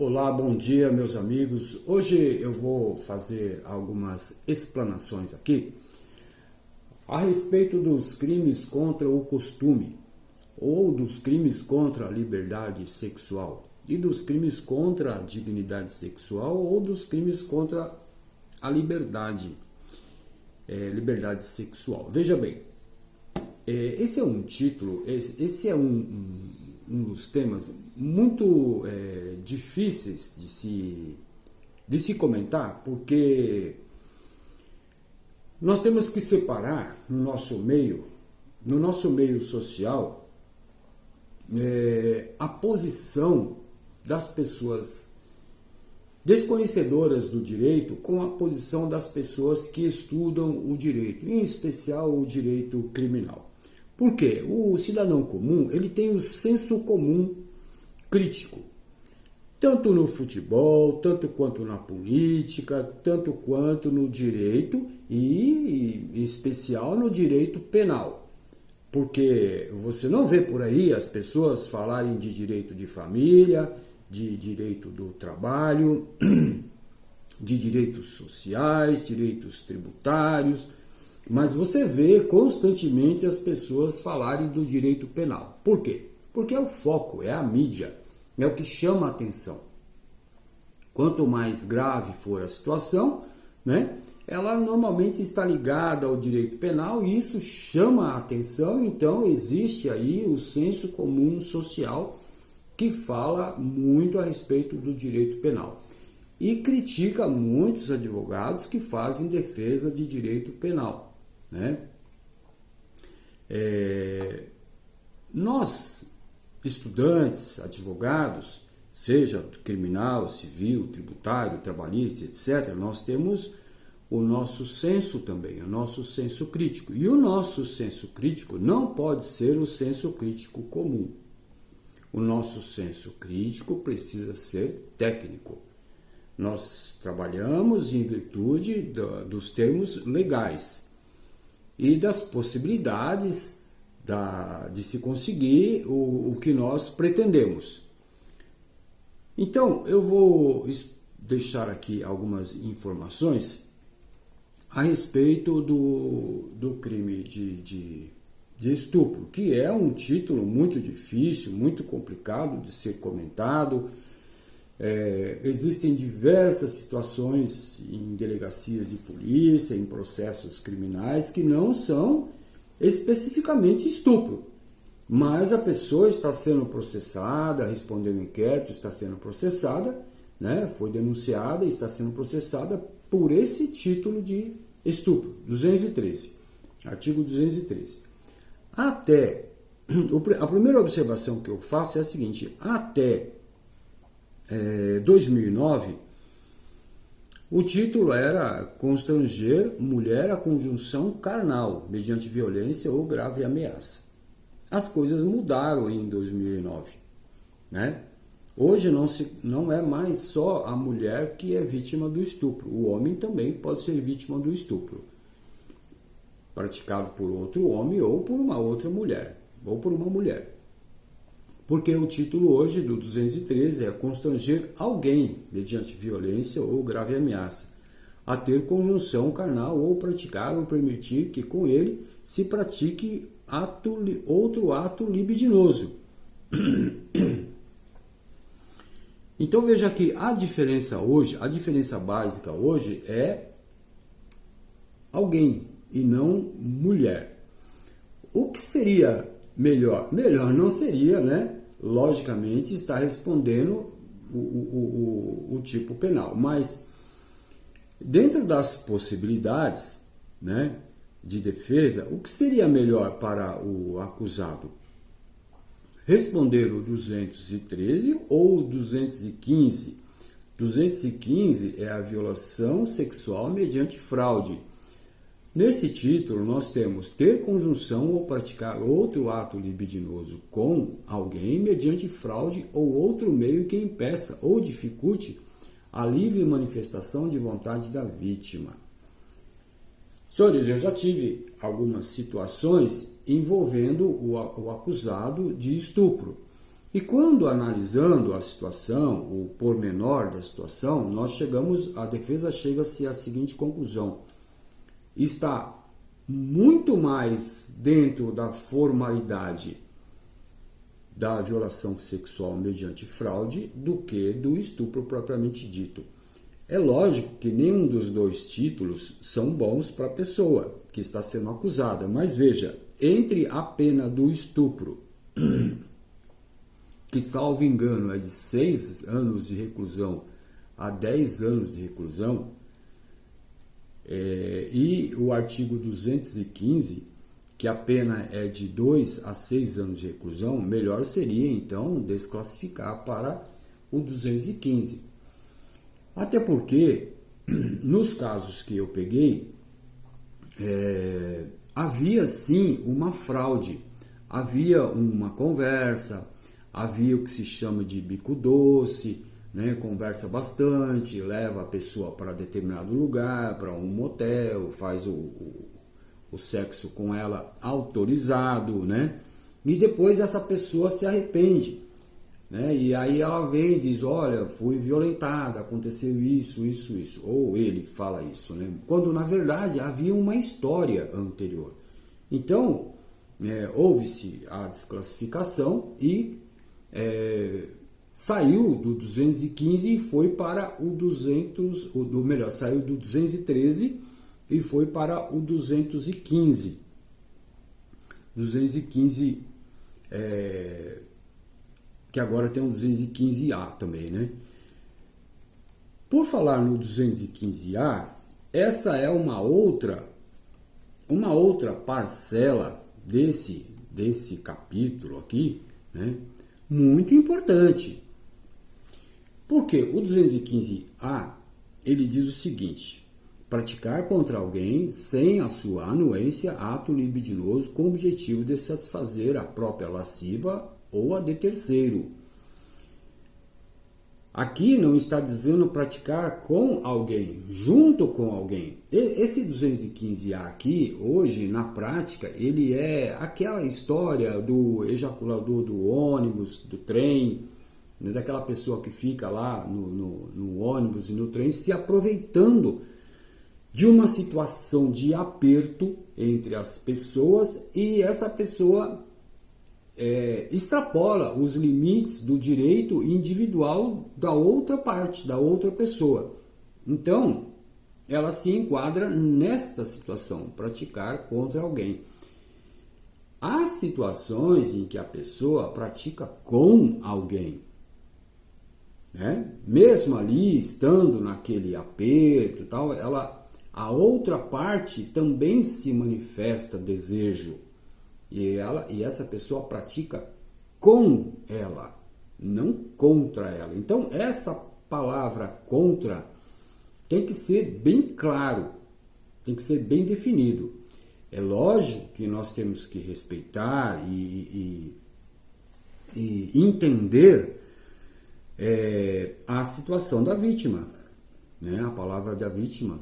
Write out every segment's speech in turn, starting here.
Olá, bom dia, meus amigos. Hoje eu vou fazer algumas explanações aqui a respeito dos crimes contra o costume, ou dos crimes contra a liberdade sexual, e dos crimes contra a dignidade sexual, ou dos crimes contra a liberdade sexual. Veja bem, esse é um título, esse é um dos temas muito difíceis de se comentar, porque nós temos que separar no nosso meio social, a posição das pessoas desconhecedoras do direito com a posição das pessoas que estudam o direito, em especial o direito criminal. Por quê? O cidadão comum, ele tem o senso comum crítico, tanto no futebol, tanto quanto na política, tanto quanto no direito e em especial no direito penal. Porque você não vê por aí as pessoas falarem de direito de família, de direito do trabalho, de direitos sociais, direitos tributários, mas você vê constantemente as pessoas falarem do direito penal. Por quê? Porque é o foco, é a mídia, é o que chama a atenção. Quanto mais grave for a situação, ela normalmente está ligada ao direito penal e isso chama a atenção, então existe aí o senso comum social que fala muito a respeito do direito penal. E critica muitos advogados que fazem defesa de direito penal. Nós, estudantes, advogados, seja criminal, civil, tributário, trabalhista, etc., nós temos o nosso senso também, o nosso senso crítico. E o nosso senso crítico não pode ser o senso crítico comum. O nosso senso crítico precisa ser técnico. Nós trabalhamos em virtude dos termos legais e das possibilidades de se conseguir o que nós pretendemos. Então, eu vou deixar aqui algumas informações a respeito do crime de estupro, que é um título muito difícil, muito complicado de ser comentado. Existem diversas situações em delegacias de polícia, em processos criminais, que não são especificamente estupro, mas a pessoa está sendo processada, respondeu um inquérito, está sendo processada, foi denunciada e está sendo processada por esse título de estupro, 213, artigo 213. A primeira observação que eu faço é a seguinte: até 2009, o título era constranger mulher à conjunção carnal, mediante violência ou grave ameaça. As coisas mudaram em 2009. Hoje não é mais só a mulher que é vítima do estupro, o homem também pode ser vítima do estupro, praticado por outro homem ou por uma outra mulher, ou por uma mulher. Porque o título hoje do 213 é constranger alguém, mediante violência ou grave ameaça, a ter conjunção carnal ou praticar ou permitir que com ele se pratique outro ato libidinoso. Então veja que a diferença básica hoje é alguém e não mulher. O que seria melhor? Melhor não seria, logicamente, estar respondendo o tipo penal. Mas, dentro das possibilidades de defesa, o que seria melhor para o acusado? Responder o 213 ou o 215? 215 é a violação sexual mediante fraude. Nesse título, nós temos ter conjunção ou praticar outro ato libidinoso com alguém mediante fraude ou outro meio que impeça ou dificulte a livre manifestação de vontade da vítima. Senhores, eu já tive algumas situações envolvendo o acusado de estupro. E quando analisando a situação, o pormenor da situação, a defesa chega-se à seguinte conclusão: está muito mais dentro da formalidade da violação sexual mediante fraude do que do estupro propriamente dito. É lógico que nenhum dos dois títulos são bons para a pessoa que está sendo acusada, mas veja, entre a pena do estupro, que salvo engano é de 6 anos de reclusão a 10 anos de reclusão, e o artigo 215, que a pena é de 2 a 6 anos de reclusão, melhor seria então desclassificar para o 215. Até porque, nos casos que eu peguei, havia sim uma fraude, havia uma conversa, havia o que se chama de bico doce, né? Conversa bastante, leva a pessoa para determinado lugar, para um motel, faz o sexo com ela autorizado, né? E depois essa pessoa se arrepende, né? E aí ela vem e diz: olha, fui violentada, aconteceu isso, isso, isso. Ou ele fala isso, né? Quando na verdade havia uma história anterior. Então, houve-se a desclassificação e saiu do 215 e foi para o 200, saiu do 213 e foi para o 215. 215, que agora tem o 215A também, né? Por falar no 215A, essa é uma outra parcela desse capítulo aqui, né? Muito importante. Porque o 215A, ele diz o seguinte: praticar contra alguém sem a sua anuência ato libidinoso com o objetivo de satisfazer a própria lasciva ou a de terceiro. Aqui não está dizendo praticar com alguém, junto com alguém. Esse 215A aqui, hoje, na prática, ele é aquela história do ejaculador do ônibus, do trem, né, daquela pessoa que fica lá no ônibus e no trem se aproveitando de uma situação de aperto entre as pessoas, e essa pessoa extrapola os limites do direito individual da outra parte, da outra pessoa. Então, ela se enquadra nesta situação, praticar contra alguém. Há situações em que a pessoa pratica com alguém, né? Mesmo ali, estando naquele aperto, tal, a outra parte também se manifesta desejo. E essa pessoa pratica com ela, não contra ela. Então, essa palavra contra tem que ser bem claro, tem que ser bem definido. É lógico que nós temos que respeitar e entender a situação da vítima, né? A palavra da vítima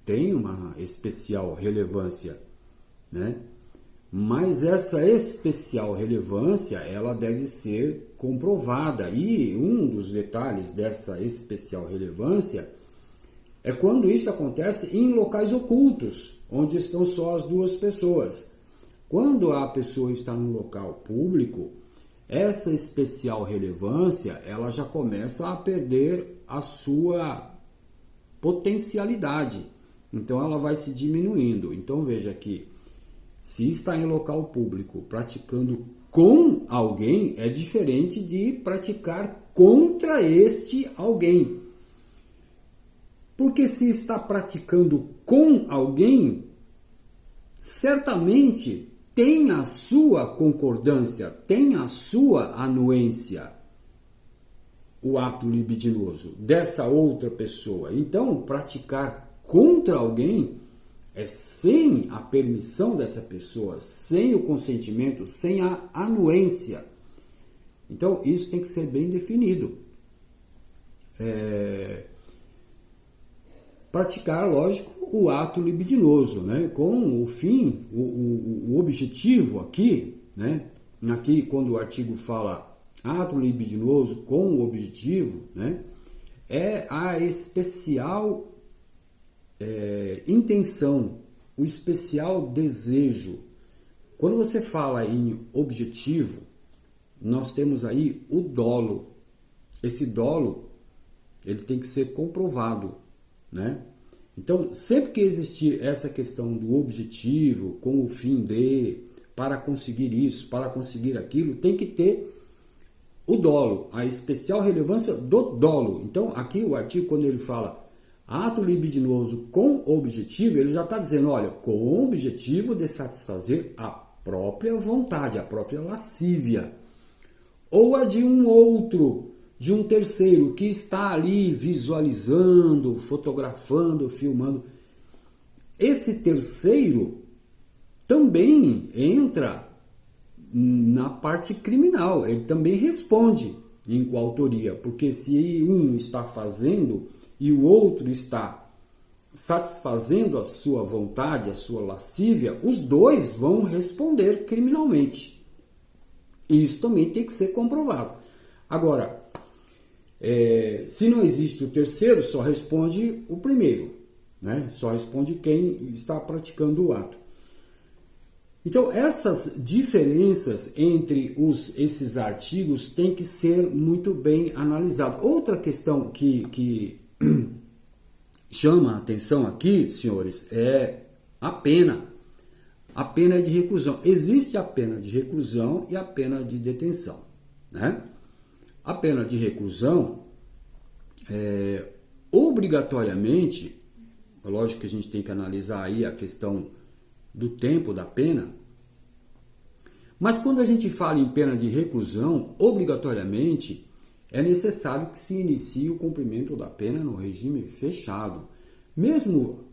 tem uma especial relevância, né? Mas essa especial relevância, ela deve ser comprovada. E um dos detalhes dessa especial relevância é quando isso acontece em locais ocultos, onde estão só as duas pessoas. Quando a pessoa está num local público, essa especial relevância, ela já começa a perder a sua potencialidade. Então ela vai se diminuindo. Então veja aqui, se está em local público praticando com alguém, é diferente de praticar contra este alguém. Porque se está praticando com alguém, certamente tem a sua concordância, tem a sua anuência, o ato libidinoso dessa outra pessoa. Então, praticar contra alguém é sem a permissão dessa pessoa, sem o consentimento, sem a anuência. Então, isso tem que ser bem definido. Praticar, lógico, o ato libidinoso, né? Com o fim, o objetivo aqui, né? Aqui, quando o artigo fala ato libidinoso com o objetivo, né, é a especial intenção, o especial desejo. Quando você fala em objetivo, nós temos aí o dolo. Esse dolo, ele tem que ser comprovado, né? Então, sempre que existir essa questão do objetivo, com o fim de, para conseguir isso, para conseguir aquilo, tem que ter o dolo, a especial relevância do dolo. Então, aqui o artigo, quando ele fala ato libidinoso com objetivo, ele já está dizendo, olha, com o objetivo de satisfazer a própria vontade, a própria lascívia, ou a de um outro, de um terceiro, que está ali visualizando, fotografando, filmando. Esse terceiro também entra na parte criminal, ele também responde em coautoria, porque se um está fazendo e o outro está satisfazendo a sua vontade, a sua lascívia, os dois vão responder criminalmente. Isso também tem que ser comprovado. Agora, se não existe o terceiro, só responde o primeiro, né? Só responde quem está praticando o ato. Então, essas diferenças entre esses artigos têm que ser muito bem analisadas. Outra questão que chama a atenção aqui, senhores, é a pena. A pena de reclusão. Existe a pena de reclusão e a pena de detenção, né? A pena de reclusão, obrigatoriamente, lógico que a gente tem que analisar aí a questão do tempo da pena, mas quando a gente fala em pena de reclusão, obrigatoriamente é necessário que se inicie o cumprimento da pena no regime fechado, mesmo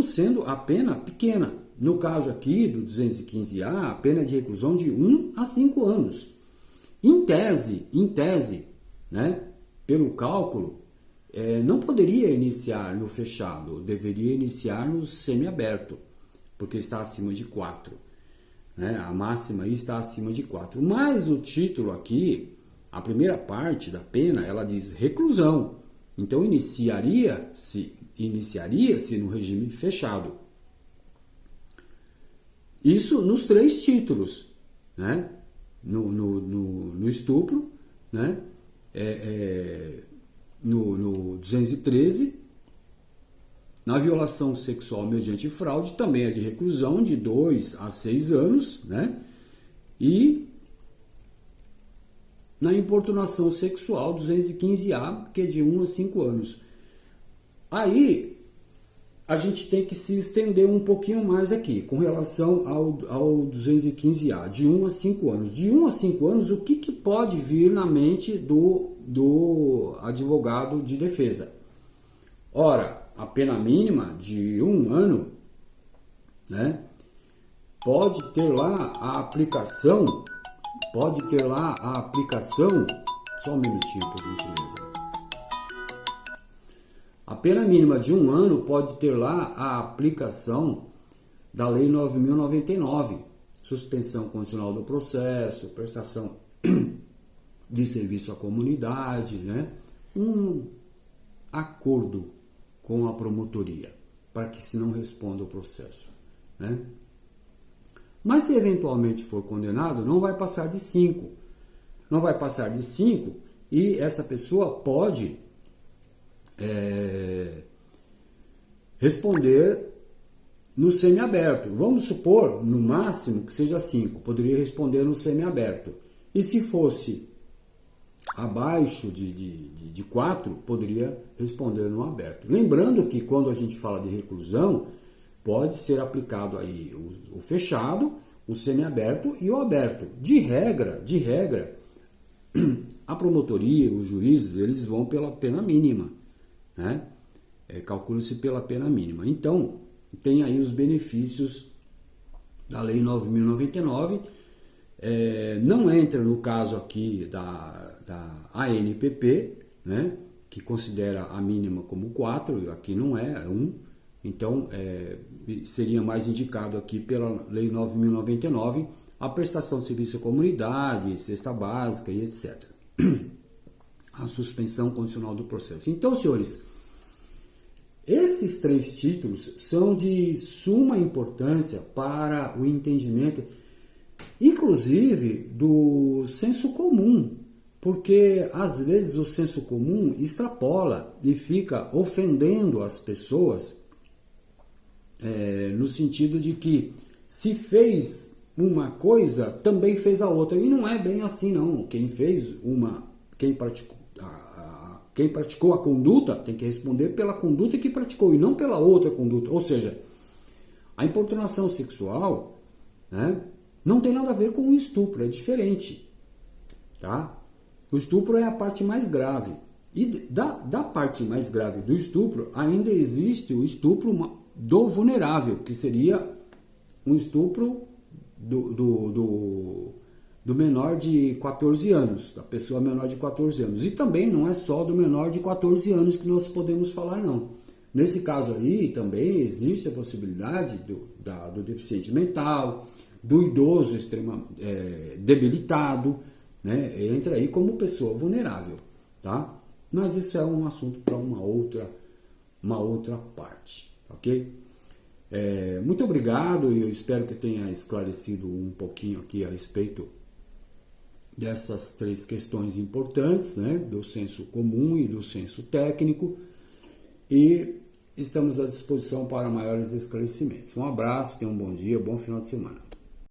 sendo a pena pequena. No caso aqui do 215A, a pena de reclusão de 1 a 5 anos. Em tese, né, pelo cálculo, não poderia iniciar no fechado, deveria iniciar no semiaberto, porque está acima de 4. Né? A máxima aí está acima de 4. Mas o título aqui, a primeira parte da pena, ela diz reclusão. Então iniciaria-se no regime fechado. Isso nos 3 títulos, né? No estupro, né? No 213, na violação sexual mediante fraude, também é de reclusão de 2 a 6 anos, né? E na importunação sexual, 215A, que é de 1 a 5 anos. Aí a gente tem que se estender um pouquinho mais aqui, com relação ao 215A, de 1 a 5 anos. De 1 a 5 anos, o que pode vir na mente do advogado de defesa? Ora, a pena mínima de 1 ano, né, pode ter lá a aplicação, só um minutinho, por gentileza. A pena mínima de 1 ano pode ter lá a aplicação da Lei 9.099, suspensão condicional do processo, prestação de serviço à comunidade, né? Um acordo com a promotoria, para que se não responda o processo, né? Mas se eventualmente for condenado, não vai passar de 5. Não vai passar de 5 e essa pessoa pode responder no semiaberto. Vamos supor, no máximo, que seja 5. Poderia responder no semiaberto. E se fosse abaixo de 4, poderia responder no aberto. Lembrando que quando a gente fala de reclusão, pode ser aplicado aí o fechado, o semiaberto e o aberto. De regra, a promotoria, os juízes, eles vão pela pena mínima, né? Calcula-se pela pena mínima. Então, tem aí os benefícios da Lei 9.099. Não entra no caso aqui da ANPP, né? Que considera a mínima como 4, aqui não é 1. Então, seria mais indicado aqui pela Lei 9.099 a prestação de serviço à comunidade, cesta básica e etc. A suspensão condicional do processo. Então, senhores, esses 3 títulos são de suma importância para o entendimento, inclusive, do senso comum, porque às vezes o senso comum extrapola e fica ofendendo as pessoas, no sentido de que se fez uma coisa, também fez a outra, e não é bem assim não. Quem praticou a conduta tem que responder pela conduta que praticou e não pela outra conduta. Ou seja, a importunação sexual, né, não tem nada a ver com o estupro, é diferente. Tá? O estupro é a parte mais grave. E da parte mais grave do estupro, ainda existe o estupro do vulnerável, que seria um estupro do menor de 14 anos, da pessoa menor de 14 anos. E também não é só do menor de 14 anos que nós podemos falar, não. Nesse caso aí, também existe a possibilidade do deficiente mental, do idoso debilitado, né? Entra aí como pessoa vulnerável, tá? Mas isso é um assunto para uma outra parte, ok? Muito obrigado, e eu espero que tenha esclarecido um pouquinho aqui a respeito dessas 3 questões importantes, né, do senso comum e do senso técnico, e estamos à disposição para maiores esclarecimentos. Um abraço, tenham um bom dia, bom final de semana.